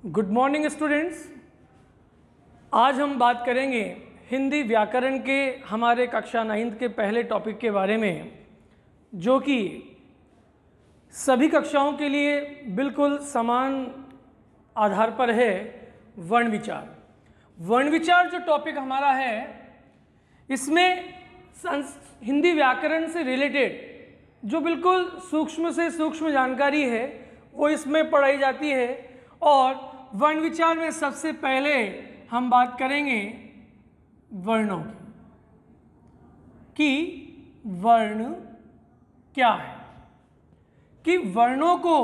Good morning students. आज हम बात करेंगे हिंदी व्याकरण के हमारे कक्षा 9 के पहले टॉपिक के बारे में, जो कि सभी कक्षाओं के लिए बिल्कुल समान आधार पर है, वर्ण विचार। वर्ण विचार जो टॉपिक हमारा है, इसमें हिंदी व्याकरण से रिलेटेड जो बिल्कुल सूक्ष्म से सूक्ष्म जानकारी है वो इसमें पढ़ाई जाती है। और वर्ण विचार में सबसे पहले हम बात करेंगे वर्णों की कि वर्ण क्या है, कि वर्णों को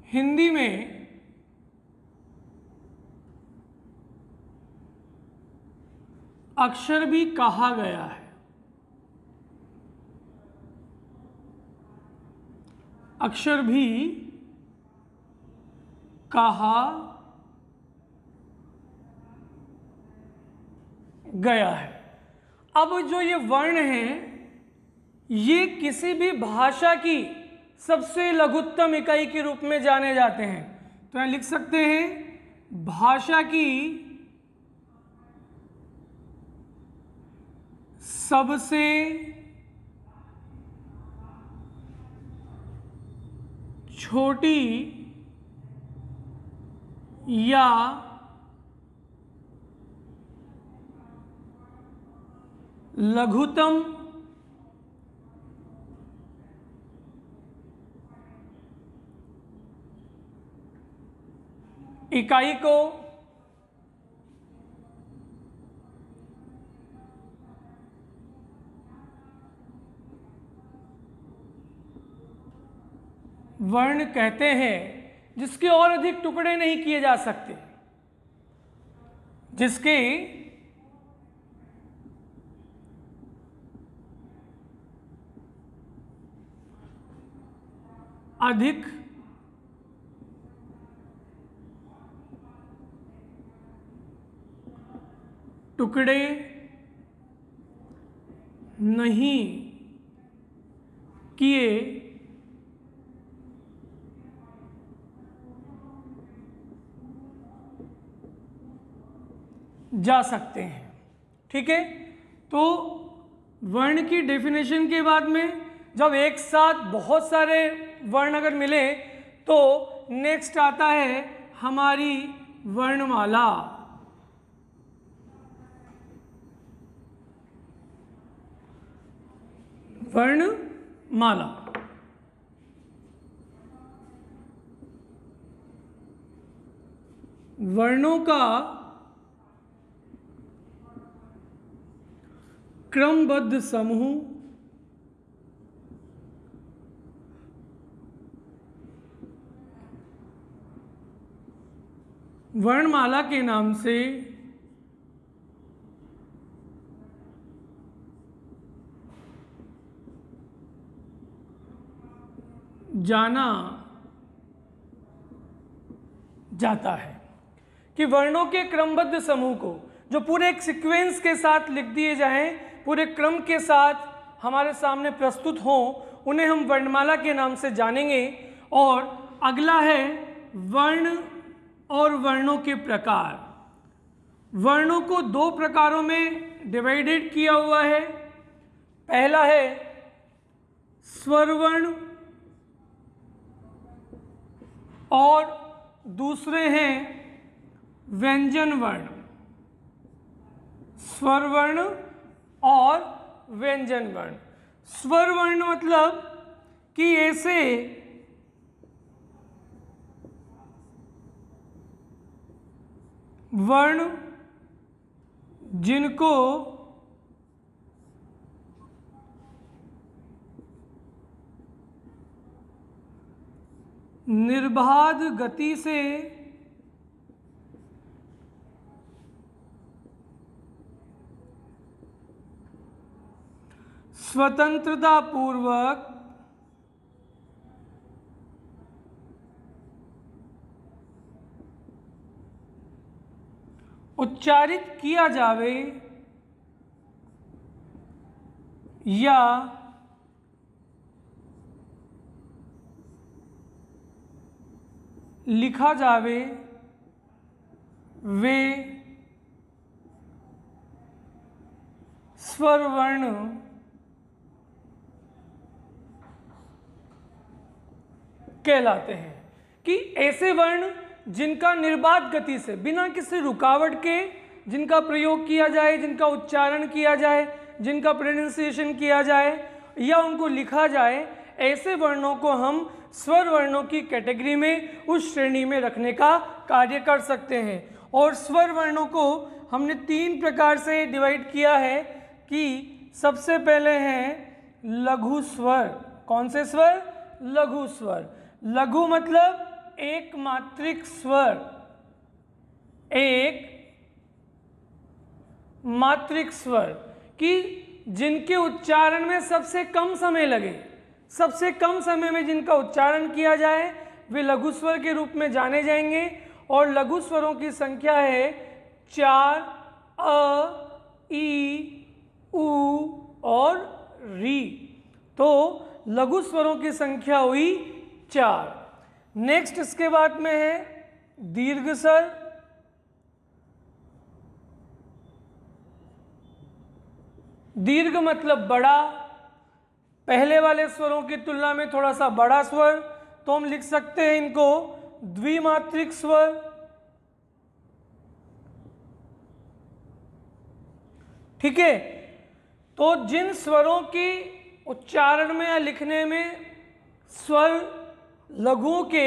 हिंदी में अक्षर भी कहा गया है। अक्षर भी कहा गया है। अब जो ये वर्ण हैं, ये किसी भी भाषा की सबसे लघुत्तम इकाई के रूप में जाने जाते हैं। तो यहाँ लिख सकते हैं भाषा की सबसे छोटी या लघुत्तम इकाई को वर्ण कहते हैं, जिसके और अधिक टुकड़े नहीं किए जा सकते, जिसके अधिक टुकड़े नहीं किए जा सकते हैं। ठीक है, तो वर्ण की डेफिनेशन के बाद में जब एक साथ बहुत सारे वर्ण अगर मिले तो नेक्स्ट आता है हमारी वर्णमाला। वर्णमाला वर्णों का क्रमबद्ध समूह वर्णमाला के नाम से जाना जाता है। कि वर्णों के क्रमबद्ध समूह को जो पूरे एक सीक्वेंस के साथ लिख दिए जाएं, पूरे क्रम के साथ हमारे सामने प्रस्तुत हों, उन्हें हम वर्णमाला के नाम से जानेंगे। और अगला है वर्ण और वर्णों के प्रकार। वर्णों को दो प्रकारों में डिवाइडेड किया हुआ है। पहला है स्वर वर्ण और दूसरे हैं व्यंजन वर्ण। स्वर वर्ण और व्यंजन वर्ण। स्वर वर्ण मतलब कि ऐसे वर्ण जिनको निर्बाध गति से स्वतंत्रता पूर्वक उच्चारित किया जावे या लिखा जावे वे स्वर वर्ण कहलाते हैं। कि ऐसे वर्ण जिनका निर्बाध गति से, बिना किसी रुकावट के जिनका प्रयोग किया जाए, जिनका उच्चारण किया जाए, जिनका प्रोनाउंसिएशन किया जाए या उनको लिखा जाए, ऐसे वर्णों को हम स्वर वर्णों की कैटेगरी में, उस श्रेणी में रखने का कार्य कर सकते हैं। और स्वर वर्णों को हमने 3 प्रकार से डिवाइड किया है कि सबसे पहले हैं लघु स्वर। कौन से स्वर? लघु स्वर। लघु मतलब एक मात्रिक स्वर, एक मात्रिक स्वर, कि जिनके उच्चारण में सबसे कम समय लगे, सबसे कम समय में जिनका उच्चारण किया जाए, वे लघु स्वर के रूप में जाने जाएंगे। और लघु स्वरों की संख्या है 4, अ, ई, उ और री। तो लघु स्वरों की संख्या हुई 4। नेक्स्ट इसके बाद में है दीर्घ स्वर। दीर्घ मतलब बड़ा, पहले वाले स्वरों की तुलना में थोड़ा सा बड़ा स्वर, तो हम लिख सकते हैं इनको द्विमात्रिक स्वर। ठीक है। तो जिन स्वरों की उच्चारण में या लिखने में स्वर लघुओं के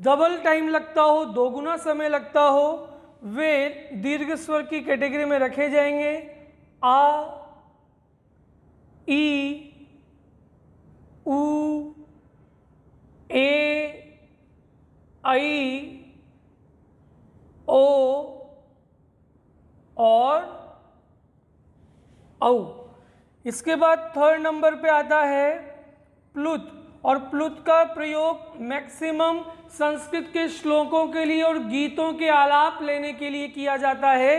डबल टाइम लगता हो, 2 गुना समय लगता हो, वे दीर्घ स्वर की कैटेगरी में रखे जाएंगे। आ, ई, उ, ए, आई, ओ और औ। इसके बाद 3rd नंबर पे आता है प्लुत। और प्लुत का प्रयोग मैक्सिमम संस्कृत के श्लोकों के लिए और गीतों के आलाप लेने के लिए किया जाता है,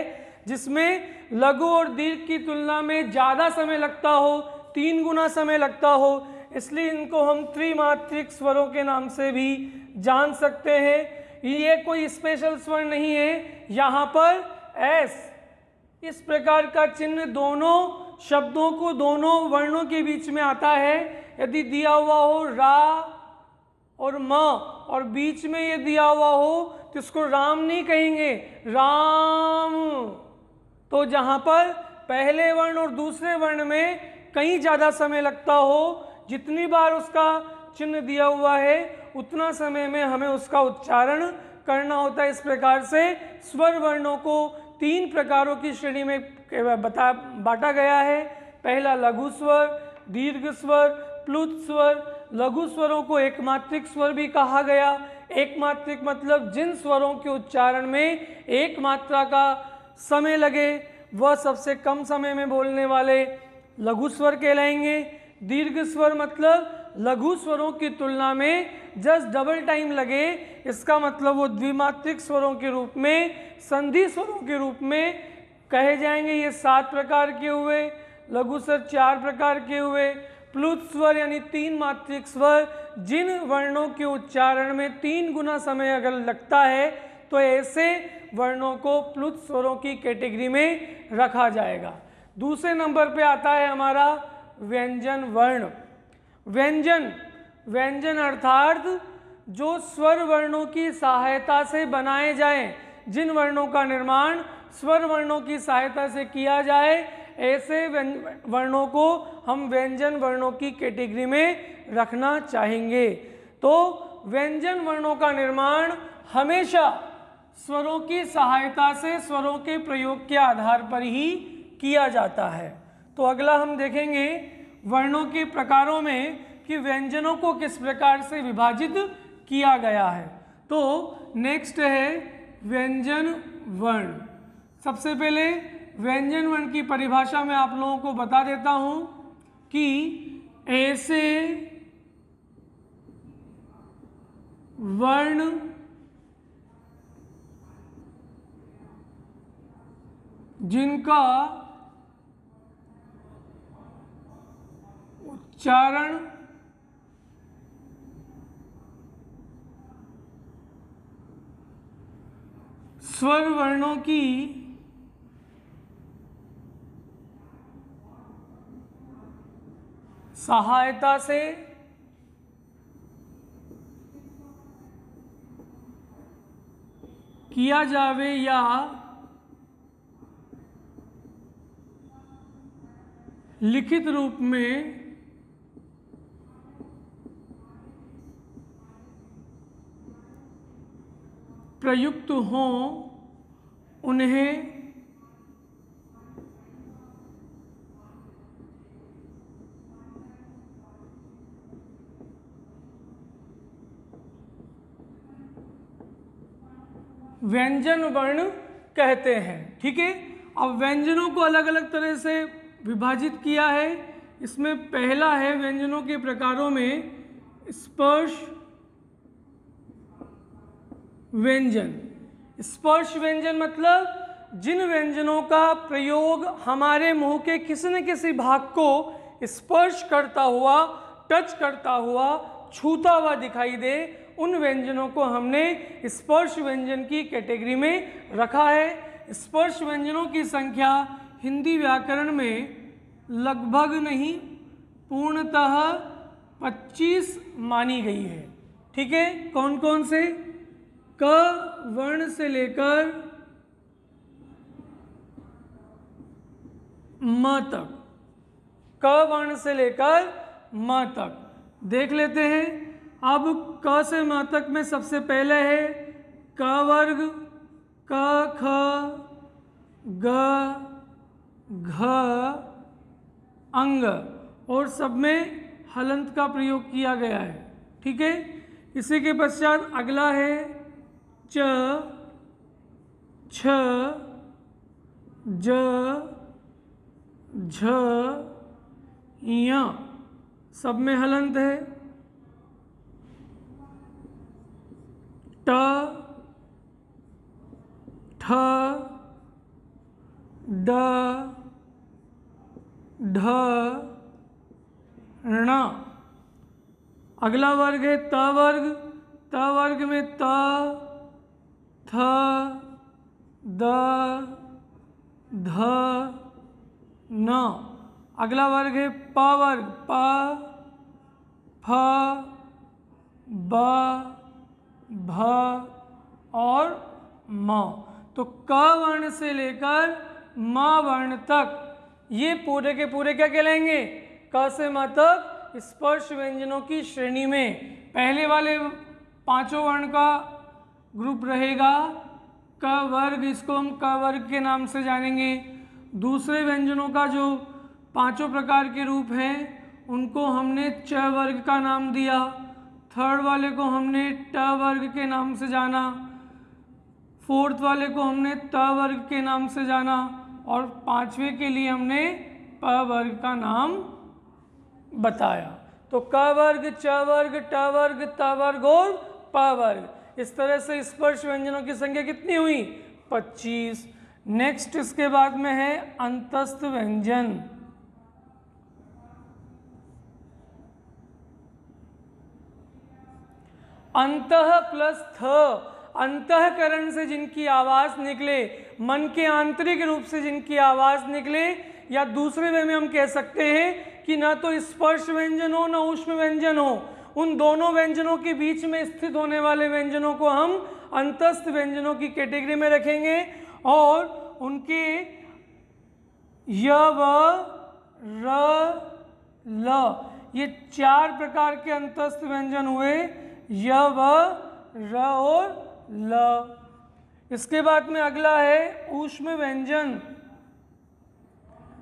जिसमें लघु और दीर्घ की तुलना में ज़्यादा समय लगता हो, 3 गुना समय लगता हो। इसलिए इनको हम त्रिमात्रिक स्वरों के नाम से भी जान सकते हैं। ये कोई स्पेशल स्वर नहीं है। यहाँ पर एस इस प्रकार का चिन्ह दोनों शब्दों को, दोनों वर्णों के बीच में आता है। यदि दिया हुआ हो रा और म और बीच में ये दिया हुआ हो तो इसको राम नहीं कहेंगे, राम। तो जहाँ पर पहले वर्ण और दूसरे वर्ण में कहीं ज़्यादा समय लगता हो, जितनी बार उसका चिन्ह दिया हुआ है उतना समय में हमें उसका उच्चारण करना होता है। इस प्रकार से स्वर वर्णों को 3 प्रकारों की श्रेणी में बांटा गया है। पहला लघु स्वर, दीर्घ स्वर, प्लुत स्वर। लघु स्वरों को एकमात्रिक स्वर भी कहा गया। एकमात्रिक मतलब जिन स्वरों के उच्चारण में एक मात्रा का समय लगे, वह सबसे कम समय में बोलने वाले लघु स्वर कहलाएंगे। दीर्घ स्वर मतलब लघु स्वरों की तुलना में जस्ट डबल टाइम लगे, इसका मतलब वो द्विमात्रिक स्वरों के रूप में, संधि स्वरों के रूप में कहे जाएंगे। ये 7 प्रकार के हुए। लघु स्वर 4 प्रकार के हुए। प्लुत स्वर यानी 3 मात्रिक स्वर, जिन वर्णों के उच्चारण में 3 गुना समय अगर लगता है तो ऐसे वर्णों को प्लुत स्वरों की कैटेगरी में रखा जाएगा। दूसरे नंबर पे आता है हमारा व्यंजन वर्ण। व्यंजन अर्थात जो स्वर वर्णों की सहायता से बनाए जाएं, जिन वर्णों का निर्माण स्वर वर्णों की सहायता से किया जाए, ऐसे वर्णों को हम व्यंजन वर्णों की कैटेगरी में रखना चाहेंगे। तो व्यंजन वर्णों का निर्माण हमेशा स्वरों की सहायता से, स्वरों के प्रयोग के आधार पर ही किया जाता है। तो अगला हम देखेंगे वर्णों के प्रकारों में कि व्यंजनों को किस प्रकार से विभाजित किया गया है। तो नेक्स्ट है व्यंजन वर्ण। सबसे पहले व्यंजन वर्ण की परिभाषा मैं आप लोगों को बता देता हूं कि ऐसे वर्ण जिनका उच्चारण स्वर वर्णों की सहायता से किया जावे या लिखित रूप में प्रयुक्त हों उन्हें व्यंजन वर्ण कहते हैं। ठीक है, अब व्यंजनों को अलग अलग तरह से विभाजित किया है। इसमें पहला है व्यंजनों के प्रकारों में स्पर्श व्यंजन। स्पर्श व्यंजन मतलब जिन व्यंजनों का प्रयोग हमारे मुंह के किसी न किसी भाग को स्पर्श करता हुआ, टच करता हुआ, छूता हुआ दिखाई दे, उन व्यंजनों को हमने स्पर्श व्यंजन की कैटेगरी में रखा है। स्पर्श व्यंजनों की संख्या हिंदी व्याकरण में लगभग नहीं, पूर्णतः 25 मानी गई है। ठीक है, कौन कौन से? क वर्ण से लेकर म तक, क वर्ण से लेकर म तक देख लेते हैं। अब क से म तक में सबसे पहले है क वर्ग, क ख ग घ अंग, और सब में हलंत का प्रयोग किया गया है। ठीक है, इसी के पश्चात अगला है च छ ज झ य, सब में हलंत है। ट ठ ड ढ ण। अगला वर्ग है त वर्ग। त वर्ग में त थ द ध न। अगला वर्ग है प वर्ग। प फ ब भ और म। तो क वर्ण से लेकर म वर्ण तक ये पूरे के पूरे क्या कहलाएंगे? क से म तक स्पर्श व्यंजनों की श्रेणी में पहले वाले पांचों वर्ण का ग्रुप रहेगा क वर्ग, इसको हम क वर्ग के नाम से जानेंगे। दूसरे व्यंजनों का जो पांचों प्रकार के रूप हैं उनको हमने च वर्ग का नाम दिया। थर्ड वाले को हमने ट वर्ग के नाम से जाना, फोर्थ वाले को हमने त वर्ग के नाम से जाना, और पांचवें के लिए हमने प वर्ग का नाम बताया। तो क वर्ग, च वर्ग, ट वर्ग, त वर्ग और प वर्ग। इस तरह से स्पर्श व्यंजनों की संख्या कितनी हुई? 25। नेक्स्ट इसके बाद में है अंतस्थ व्यंजन। अंतः प्लस थ, अंतःकरण से जिनकी आवाज निकले, मन के आंतरिक रूप से जिनकी आवाज निकले, या दूसरे वे में हम कह सकते हैं कि ना तो स्पर्श व्यंजन हो ना ऊष्म व्यंजन हो, उन दोनों व्यंजनों के बीच में स्थित होने वाले व्यंजनों को हम अंतस्थ व्यंजनों की कैटेगरी में रखेंगे। और उनके य व र ल, ये चार प्रकार के अंतस्थ व्यंजन हुए, य व र और ल। इसके बाद में अगला है ऊष्म व्यंजन,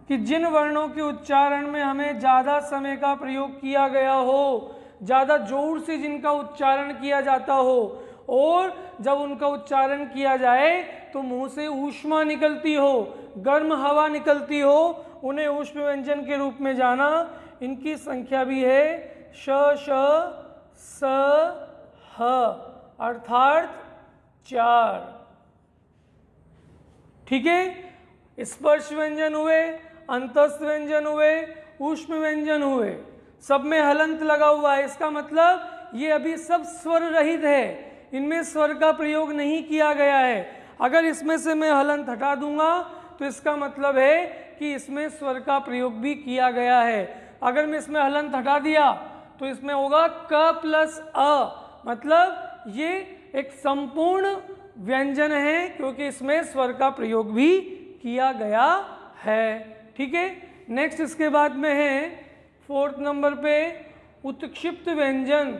कि जिन वर्णों के उच्चारण में हमें ज़्यादा समय का प्रयोग किया गया हो, ज़्यादा जोर से जिनका उच्चारण किया जाता हो, और जब उनका उच्चारण किया जाए तो मुंह से ऊष्मा निकलती हो, गर्म हवा निकलती हो, उन्हें ऊष्म व्यंजन के रूप में जाना। इनकी संख्या भी है श श स ह, अर्थात 4। ठीक है, स्पर्श व्यंजन हुए, अंतस्थ व्यंजन हुए, ऊष्म व्यंजन हुए, सब में हलंत लगा हुआ है। इसका मतलब ये अभी सब स्वर रहित है, इनमें स्वर का प्रयोग नहीं किया गया है। अगर इसमें से मैं हलंत हटा दूंगा तो इसका मतलब है कि इसमें स्वर का प्रयोग भी किया गया है। अगर मैं इसमें हलंत हटा दिया तो इसमें होगा क प्लस अ, मतलब ये एक संपूर्ण व्यंजन है क्योंकि इसमें स्वर का प्रयोग भी किया गया है। ठीक है, नेक्स्ट इसके बाद में है 4th नंबर पे उत्क्षिप्त व्यंजन।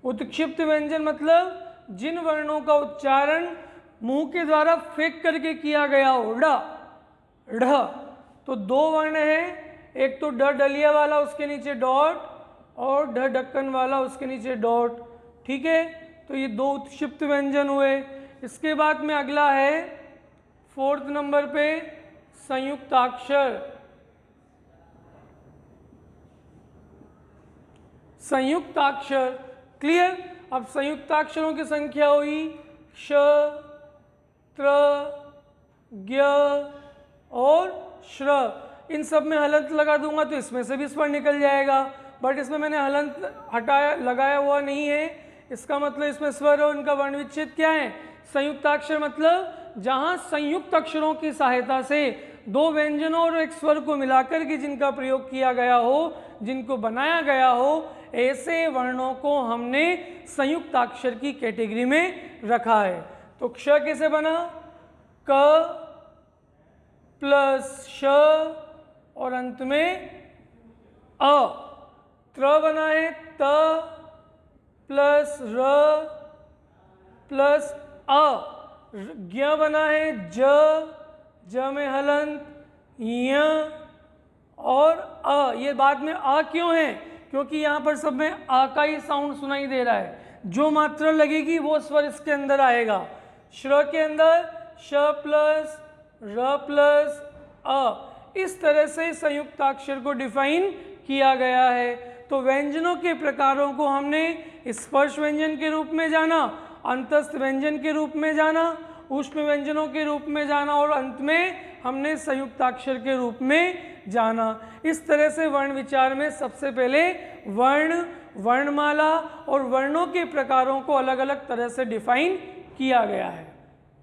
उत्क्षिप्त व्यंजन मतलब जिन वर्णों का उच्चारण मुंह के द्वारा फेंक करके किया गया हो, ड ढ। तो दो वर्ण हैं, एक तो ड डलिया वाला उसके नीचे डॉट और ढ ढक्कन वाला उसके नीचे डॉट। ठीक है, तो ये दो उत्क्षिप्त व्यंजन हुए। इसके बाद में अगला है 4th नंबर पे संयुक्ताक्षर। संयुक्ताक्षर क्लियर। अब संयुक्ताक्षरों की संख्या हुई श, त्र, ज्ञ और श्र। इन सब में हलंत लगा दूंगा तो इसमें से भी स्वर निकल जाएगा, बट इसमें मैंने हलंत हटाया लगाया हुआ नहीं है, इसका मतलब इसमें स्वर और इनका वर्ण विच्छेद क्या है। संयुक्ताक्षर मतलब जहां संयुक्त अक्षरों की सहायता से दो व्यंजनों और एक स्वर को मिलाकर के जिनका प्रयोग किया गया हो, जिनको बनाया गया हो, ऐसे वर्णों को हमने संयुक्ताक्षर की कैटेगरी में रखा है। तो क्ष कैसे बना, क प्लस श और अंत में अ। त्र बना है त प्लस र प्लस अ। ज्ञ बना है ज में हलंत य और अ। ये बाद में आ क्यों है, क्योंकि यहाँ पर सब में आ का ही साउंड सुनाई दे रहा है, जो मात्रा लगेगी वो स्वर इसके अंदर आएगा। श्र के अंदर श प्लस र प्लस अ। इस तरह से संयुक्ताक्षर को डिफाइन किया गया है। तो व्यंजनों के प्रकारों को हमने स्पर्श व्यंजन के रूप में जाना, अंतस्थ व्यंजन के रूप में जाना, ऊष्म व्यंजनों के रूप में जाना और अंत में हमने संयुक्ताक्षर के रूप में जाना। इस तरह से वर्ण विचार में सबसे पहले वर्ण, वर्णमाला और वर्णों के प्रकारों को अलग अलग तरह से डिफाइन किया गया है।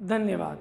धन्यवाद।